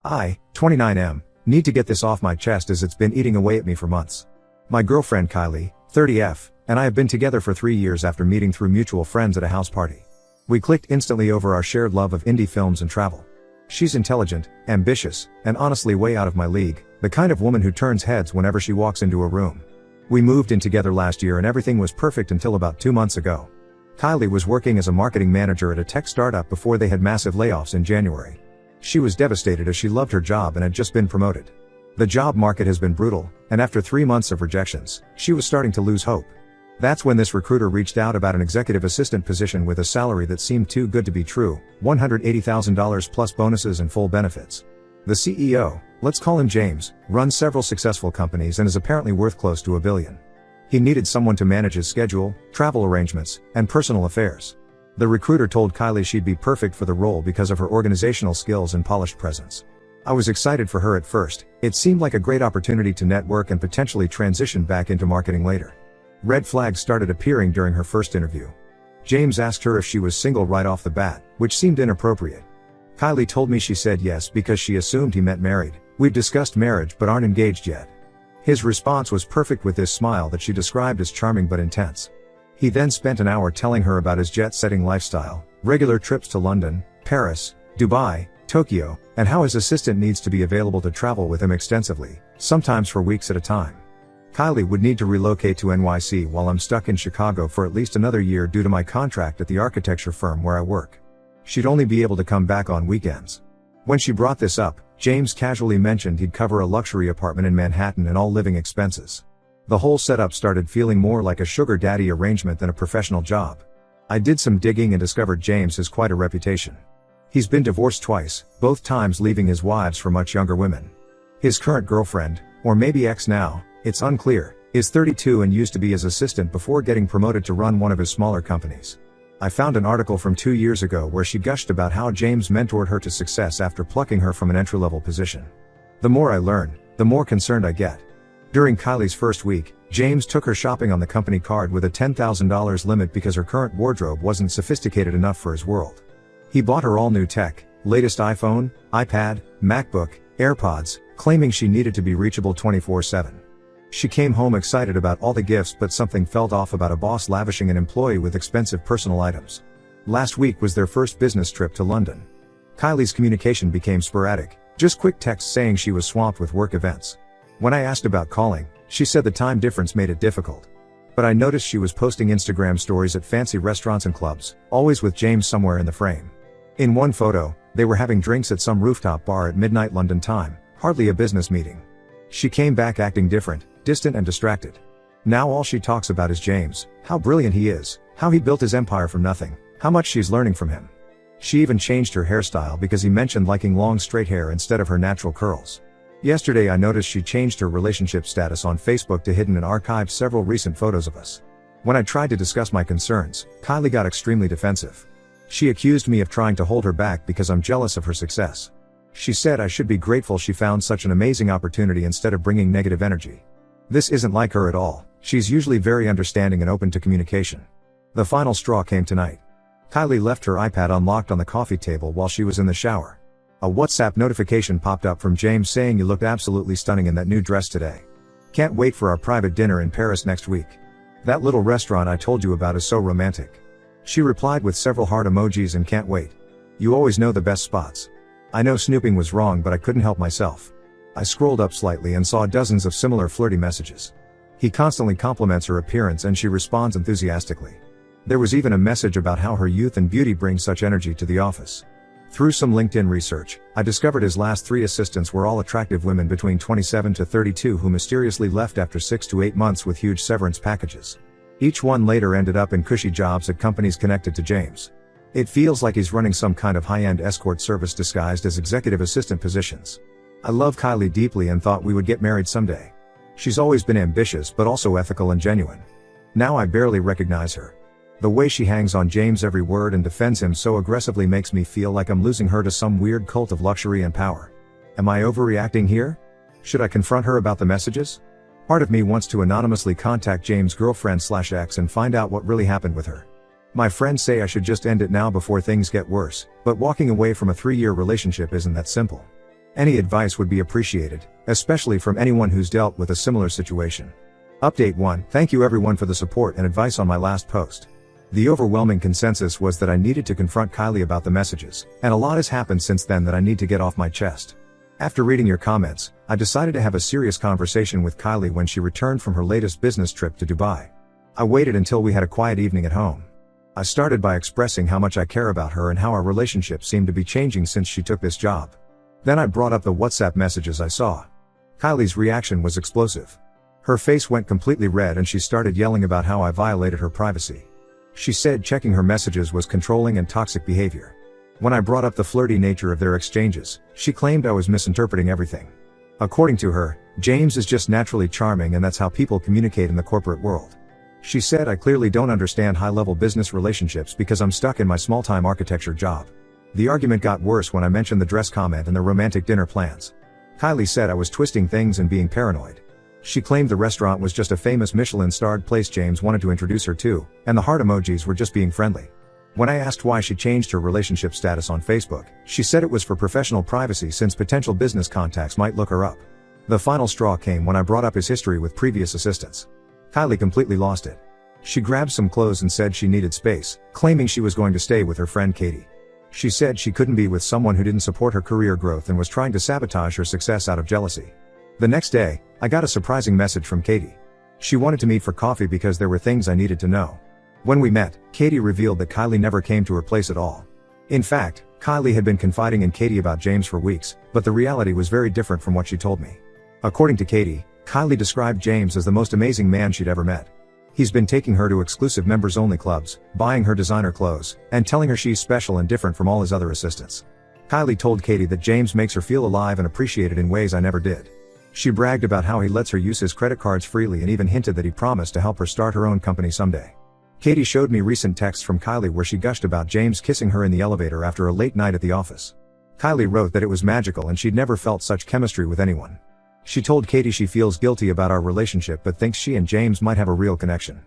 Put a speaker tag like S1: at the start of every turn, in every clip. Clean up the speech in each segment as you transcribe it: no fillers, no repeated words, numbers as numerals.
S1: I, 29M, need to get this off my chest as it's been eating away at me for months. My girlfriend Kylie, 30F, and I have been together for 3 years after meeting through mutual friends at a house party. We clicked instantly over our shared love of indie films and travel. She's intelligent, ambitious, and honestly way out of my league, the kind of woman who turns heads whenever she walks into a room. We moved in together last year and everything was perfect until about 2 months ago. Kylie was working as a marketing manager at a tech startup before they had massive layoffs in January. She was devastated as she loved her job and had just been promoted. The job market has been brutal, and after 3 months of rejections, she was starting to lose hope. That's when this recruiter reached out about an executive assistant position with a salary that seemed too good to be true, $180,000 plus bonuses and full benefits. The CEO, let's call him James, runs several successful companies and is apparently worth close to $1 billion. He needed someone to manage his schedule, travel arrangements, and personal affairs. The recruiter told Kylie she'd be perfect for the role because of her organizational skills and polished presence. I was excited for her at first. It seemed like a great opportunity to network and potentially transition back into marketing later. Red flags started appearing during her first interview. James asked her if she was single right off the bat, which seemed inappropriate. Kylie told me she said yes because she assumed he meant married. We've discussed marriage but aren't engaged yet. His response was perfect with this smile that she described as charming but intense. He then spent an hour telling her about his jet-setting lifestyle, regular trips to London, Paris, Dubai, Tokyo, and how his assistant needs to be available to travel with him extensively, sometimes for weeks at a time. Kylie would need to relocate to NYC while I'm stuck in Chicago for at least another year due to my contract at the architecture firm where I work. She'd only be able to come back on weekends. When she brought this up, James casually mentioned he'd cover a luxury apartment in Manhattan and all living expenses. The whole setup started feeling more like a sugar daddy arrangement than a professional job. I did some digging and discovered James has quite a reputation. He's been divorced twice, both times leaving his wives for much younger women. His current girlfriend, or maybe ex now, it's unclear, is 32 and used to be his assistant before getting promoted to run one of his smaller companies. I found an article from 2 years ago where she gushed about how James mentored her to success after plucking her from an entry-level position. The more I learn, the more concerned I get. During Kylie's first week, James took her shopping on the company card with a $10,000 limit because her current wardrobe wasn't sophisticated enough for his world. He bought her all new tech, latest iPhone, iPad, MacBook, AirPods, claiming she needed to be reachable 24/7. She came home excited about all the gifts but something felt off about a boss lavishing an employee with expensive personal items. Last week was their first business trip to London. Kylie's communication became sporadic, just quick texts saying she was swamped with work events. When I asked about calling, she said the time difference made it difficult. But I noticed she was posting Instagram stories at fancy restaurants and clubs, always with James somewhere in the frame. In one photo, they were having drinks at some rooftop bar at midnight London time, hardly a business meeting. She came back acting different, distant and distracted. Now all she talks about is James, how brilliant he is, how he built his empire from nothing, how much she's learning from him. She even changed her hairstyle because he mentioned liking long straight hair instead of her natural curls. Yesterday I noticed she changed her relationship status on Facebook to hidden and archived several recent photos of us. When I tried to discuss my concerns, Kylie got extremely defensive. She accused me of trying to hold her back because I'm jealous of her success. She said I should be grateful she found such an amazing opportunity instead of bringing negative energy. This isn't like her at all. She's usually very understanding and open to communication. The final straw came tonight. Kylie left her iPad unlocked on the coffee table while she was in the shower. A WhatsApp notification popped up from James saying you looked absolutely stunning in that new dress today. Can't wait for our private dinner in Paris next week. That little restaurant I told you about is so romantic. She replied with several heart emojis and can't wait. You always know the best spots. I know snooping was wrong but I couldn't help myself. I scrolled up slightly and saw dozens of similar flirty messages. He constantly compliments her appearance and she responds enthusiastically. There was even a message about how her youth and beauty bring such energy to the office. Through some LinkedIn research, I discovered his last 3 assistants were all attractive women between 27 to 32 who mysteriously left after 6 to 8 months with huge severance packages. Each one later ended up in cushy jobs at companies connected to James. It feels like he's running some kind of high-end escort service disguised as executive assistant positions. I love Kylie deeply and thought we would get married someday. She's always been ambitious but also ethical and genuine. Now I barely recognize her. The way she hangs on James' every word and defends him so aggressively makes me feel like I'm losing her to some weird cult of luxury and power. Am I overreacting here? Should I confront her about the messages? Part of me wants to anonymously contact James' girlfriend/ex and find out what really happened with her. My friends say I should just end it now before things get worse, but walking away from a 3-year relationship isn't that simple. Any advice would be appreciated, especially from anyone who's dealt with a similar situation. Update 1. Thank you everyone for the support and advice on my last post. The overwhelming consensus was that I needed to confront Kylie about the messages, and a lot has happened since then that I need to get off my chest. After reading your comments, I decided to have a serious conversation with Kylie when she returned from her latest business trip to Dubai. I waited until we had a quiet evening at home. I started by expressing how much I care about her and how our relationship seemed to be changing since she took this job. Then I brought up the WhatsApp messages I saw. Kylie's reaction was explosive. Her face went completely red and she started yelling about how I violated her privacy. She said checking her messages was controlling and toxic behavior. When I brought up the flirty nature of their exchanges, she claimed I was misinterpreting everything. According to her, James is just naturally charming and that's how people communicate in the corporate world. She said I clearly don't understand high-level business relationships because I'm stuck in my small-time architecture job. The argument got worse when I mentioned the dress comment and the romantic dinner plans. Kylie said I was twisting things and being paranoid. She claimed the restaurant was just a famous Michelin-starred place James wanted to introduce her to, and the heart emojis were just being friendly. When I asked why she changed her relationship status on Facebook, she said it was for professional privacy since potential business contacts might look her up. The final straw came when I brought up his history with previous assistants. Kylie completely lost it. She grabbed some clothes and said she needed space, claiming she was going to stay with her friend Katie. She said she couldn't be with someone who didn't support her career growth and was trying to sabotage her success out of jealousy. The next day, I got a surprising message from Katie. She wanted to meet for coffee because there were things I needed to know. When we met, Katie revealed that Kylie never came to her place at all. In fact, Kylie had been confiding in Katie about James for weeks, but the reality was very different from what she told me. According to Katie, Kylie described James as the most amazing man she'd ever met. He's been taking her to exclusive members-only clubs, buying her designer clothes, and telling her she's special and different from all his other assistants. Kylie told Katie that James makes her feel alive and appreciated in ways I never did. She bragged about how he lets her use his credit cards freely and even hinted that he promised to help her start her own company someday. Katie showed me recent texts from Kylie where she gushed about James kissing her in the elevator after a late night at the office. Kylie wrote that it was magical and she'd never felt such chemistry with anyone. She told Katie she feels guilty about our relationship but thinks she and James might have a real connection.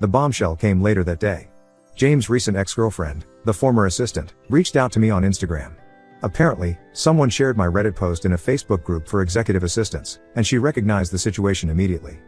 S1: The bombshell came later that day. James' recent ex-girlfriend, the former assistant, reached out to me on Instagram. Apparently, someone shared my Reddit post in a Facebook group for executive assistants, and she recognized the situation immediately.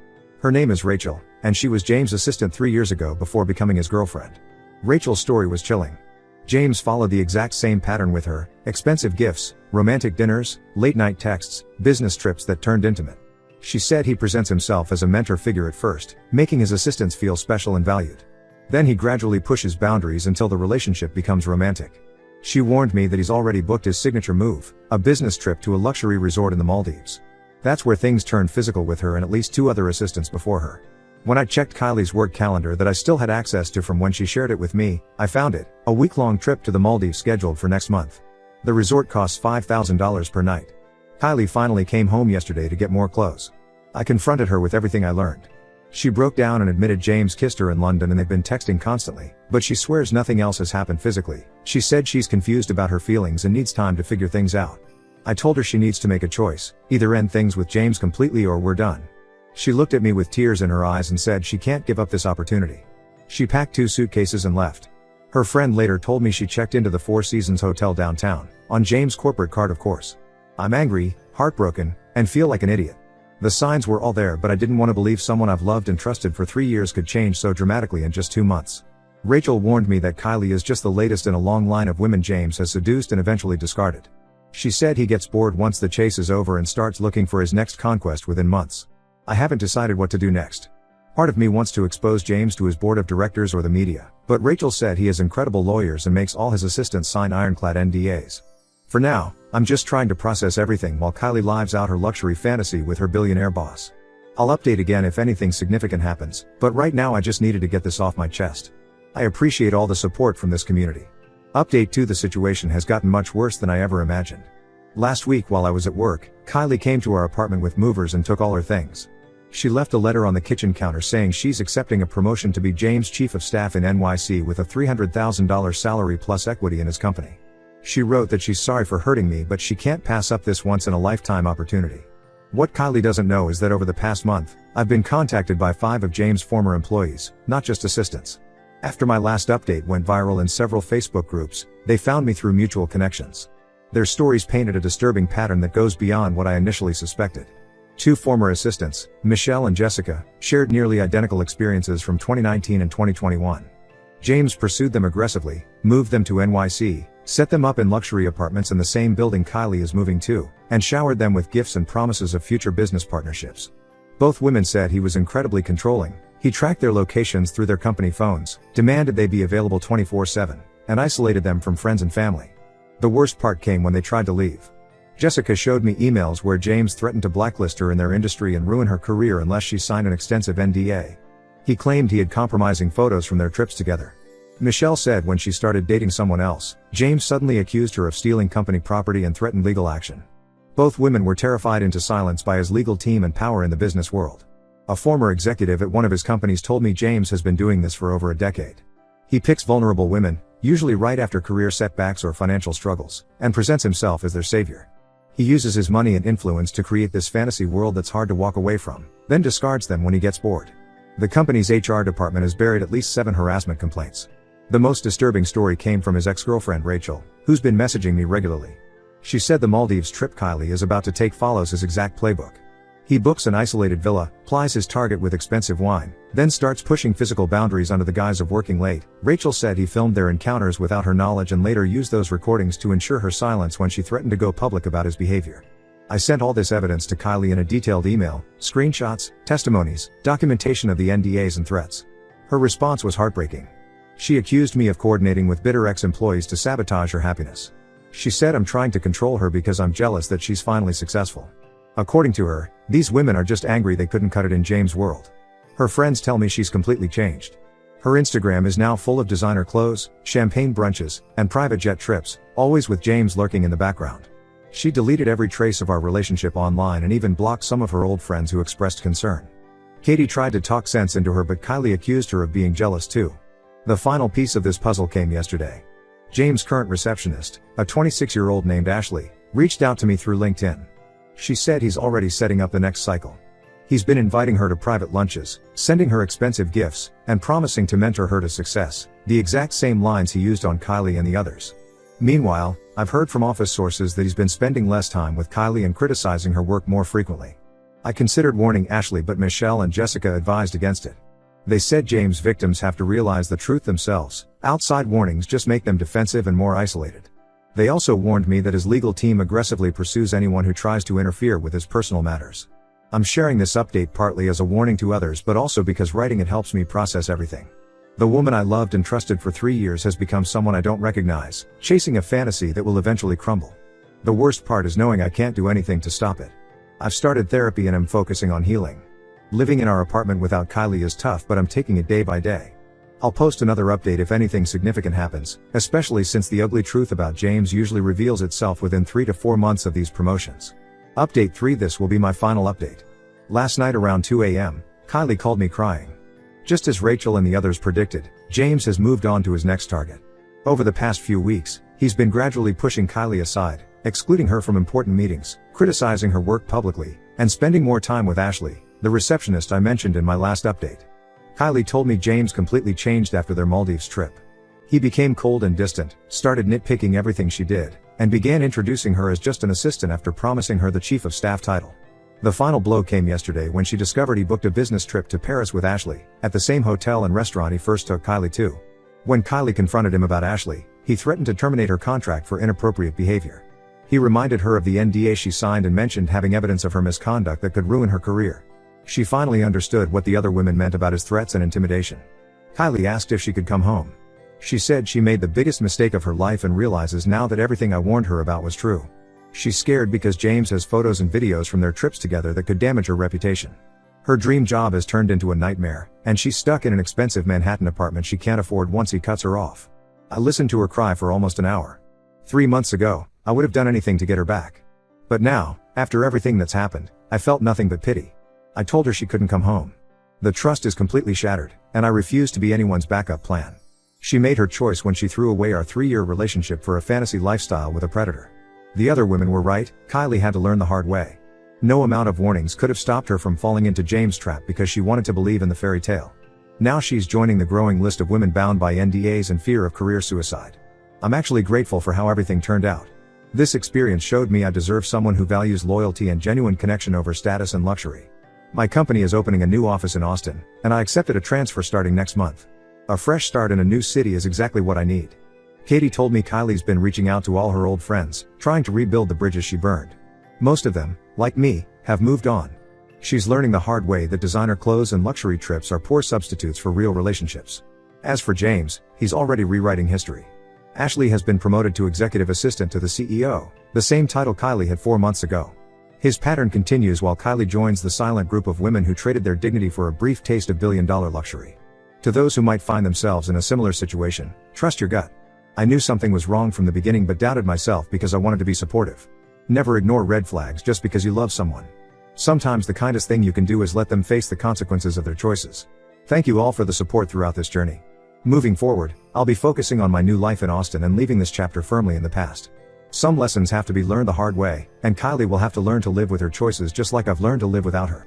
S1: Her name is Rachel, and she was James' assistant 3 years ago before becoming his girlfriend. Rachel's story was chilling. James followed the exact same pattern with her: expensive gifts, romantic dinners, late-night texts, business trips that turned intimate. She said he presents himself as a mentor figure at first, making his assistants feel special and valued. Then he gradually pushes boundaries until the relationship becomes romantic. She warned me that he's already booked his signature move, a business trip to a luxury resort in the Maldives. That's where things turned physical with her and at least 2 other assistants before her. When I checked Kylie's work calendar that I still had access to from when she shared it with me, I found it: a week-long trip to the Maldives scheduled for next month. The resort costs $5,000 per night. Kylie finally came home yesterday to get more clothes. I confronted her with everything I learned. She broke down and admitted James kissed her in London and they've been texting constantly, but she swears nothing else has happened physically. She said she's confused about her feelings and needs time to figure things out. I told her she needs to make a choice: either end things with James completely or we're done. She looked at me with tears in her eyes and said she can't give up this opportunity. She packed 2 suitcases and left. Her friend later told me she checked into the Four Seasons Hotel downtown, on James' corporate card of course. I'm angry, heartbroken, and feel like an idiot. The signs were all there, but I didn't want to believe someone I've loved and trusted for 3 years could change so dramatically in just 2 months. Rachel warned me that Kylie is just the latest in a long line of women James has seduced and eventually discarded. She said he gets bored once the chase is over and starts looking for his next conquest within months. I haven't decided what to do next. Part of me wants to expose James to his board of directors or the media, but Rachel said he has incredible lawyers and makes all his assistants sign ironclad NDAs. For now, I'm just trying to process everything while Kylie lives out her luxury fantasy with her billionaire boss. I'll update again if anything significant happens, but right now I just needed to get this off my chest. I appreciate all the support from this community. Update 2: the situation has gotten much worse than I ever imagined. Last week while I was at work, Kylie came to our apartment with movers and took all her things. She left a letter on the kitchen counter saying she's accepting a promotion to be James' chief of staff in NYC with a $300,000 salary plus equity in his company. She wrote that she's sorry for hurting me but she can't pass up this once-in-a-lifetime opportunity. What Kylie doesn't know is that over the past month, I've been contacted by 5 of James' former employees, not just assistants. After my last update went viral in several Facebook groups, they found me through mutual connections. Their stories painted a disturbing pattern that goes beyond what I initially suspected. Two former assistants, Michelle and Jessica, shared nearly identical experiences from 2019 and 2021. James pursued them aggressively, moved them to NYC, set them up in luxury apartments in the same building Kylie is moving to, and showered them with gifts and promises of future business partnerships. Both women said he was incredibly controlling. He tracked their locations through their company phones, demanded they be available 24/7, and isolated them from friends and family. The worst part came when they tried to leave. Jessica showed me emails where James threatened to blacklist her in their industry and ruin her career unless she signed an extensive NDA. He claimed he had compromising photos from their trips together. Michelle said when she started dating someone else, James suddenly accused her of stealing company property and threatened legal action. Both women were terrified into silence by his legal team and power in the business world. A former executive at one of his companies told me James has been doing this for over a decade. He picks vulnerable women, usually right after career setbacks or financial struggles, and presents himself as their savior. He uses his money and influence to create this fantasy world that's hard to walk away from, then discards them when he gets bored. The company's HR department has buried at least 7 harassment complaints. The most disturbing story came from his ex-girlfriend Rachel, who's been messaging me regularly. She said the Maldives trip Kylie is about to take follows his exact playbook. He books an isolated villa, plies his target with expensive wine, then starts pushing physical boundaries under the guise of working late. Rachel said he filmed their encounters without her knowledge and later used those recordings to ensure her silence when she threatened to go public about his behavior. I sent all this evidence to Kylie in a detailed email, screenshots, testimonies, documentation of the NDAs and threats. Her response was heartbreaking. She accused me of coordinating with bitter ex-employees to sabotage her happiness. She said I'm trying to control her because I'm jealous that she's finally successful. According to her, these women are just angry they couldn't cut it in James' world. Her friends tell me she's completely changed. Her Instagram is now full of designer clothes, champagne brunches, and private jet trips, always with James lurking in the background. She deleted every trace of our relationship online and even blocked some of her old friends who expressed concern. Katie tried to talk sense into her, but Kylie accused her of being jealous too. The final piece of this puzzle came yesterday. James' current receptionist, a 26-year-old named Ashley, reached out to me through LinkedIn. She said he's already setting up the next cycle. He's been inviting her to private lunches, sending her expensive gifts, and promising to mentor her to success, the exact same lines he used on Kylie and the others. Meanwhile, I've heard from office sources that he's been spending less time with Kylie and criticizing her work more frequently. I considered warning Ashley, but Michelle and Jessica advised against it. They said James' victims have to realize the truth themselves. Outside warnings just make them defensive and more isolated. They also warned me that his legal team aggressively pursues anyone who tries to interfere with his personal matters. I'm sharing this update partly as a warning to others, but also because writing it helps me process everything. The woman I loved and trusted for 3 years has become someone I don't recognize, chasing a fantasy that will eventually crumble. The worst part is knowing I can't do anything to stop it. I've started therapy and am focusing on healing. Living in our apartment without Kylie is tough, but I'm taking it day by day. I'll post another update if anything significant happens, especially since the ugly truth about James usually reveals itself within 3 to 4 months of these promotions. Update 3: This will be my final update. Last night around 2 a.m., Kylie called me crying. Just as Rachel and the others predicted, James has moved on to his next target. Over the past few weeks, he's been gradually pushing Kylie aside, excluding her from important meetings, criticizing her work publicly, and spending more time with Ashley, the receptionist I mentioned in my last update. Kylie told me James completely changed after their Maldives trip. He became cold and distant, started nitpicking everything she did, and began introducing her as just an assistant after promising her the chief of staff title. The final blow came yesterday when she discovered he booked a business trip to Paris with Ashley, at the same hotel and restaurant he first took Kylie to. When Kylie confronted him about Ashley, he threatened to terminate her contract for inappropriate behavior. He reminded her of the NDA she signed and mentioned having evidence of her misconduct that could ruin her career. She finally understood what the other women meant about his threats and intimidation. Kylie asked if she could come home. She said she made the biggest mistake of her life and realizes now that everything I warned her about was true. She's scared because James has photos and videos from their trips together that could damage her reputation. Her dream job has turned into a nightmare, and she's stuck in an expensive Manhattan apartment she can't afford once he cuts her off. I listened to her cry for almost an hour. 3 months ago, I would have done anything to get her back. But now, after everything that's happened, I felt nothing but pity. I told her she couldn't come home. The trust is completely shattered, and I refuse to be anyone's backup plan. She made her choice when she threw away our 3-year relationship for a fantasy lifestyle with a predator. The other women were right. Kylie had to learn the hard way. No amount of warnings could have stopped her from falling into James' trap because she wanted to believe in the fairy tale. Now she's joining the growing list of women bound by NDAs and fear of career suicide. I'm actually grateful for how everything turned out. This experience showed me I deserve someone who values loyalty and genuine connection over status and luxury. My company is opening a new office in Austin, and I accepted a transfer starting next month. A fresh start in a new city is exactly what I need. Katie told me Kylie's been reaching out to all her old friends, trying to rebuild the bridges she burned. Most of them, like me, have moved on. She's learning the hard way that designer clothes and luxury trips are poor substitutes for real relationships. As for James, he's already rewriting history. Ashley has been promoted to executive assistant to the CEO, the same title Kylie had 4 months ago. His pattern continues while Kylie joins the silent group of women who traded their dignity for a brief taste of billion-dollar luxury. To those who might find themselves in a similar situation, trust your gut. I knew something was wrong from the beginning but doubted myself because I wanted to be supportive. Never ignore red flags just because you love someone. Sometimes the kindest thing you can do is let them face the consequences of their choices. Thank you all for the support throughout this journey. Moving forward, I'll be focusing on my new life in Austin and leaving this chapter firmly in the past. Some lessons have to be learned the hard way, and Kylie will have to learn to live with her choices just like I've learned to live without her.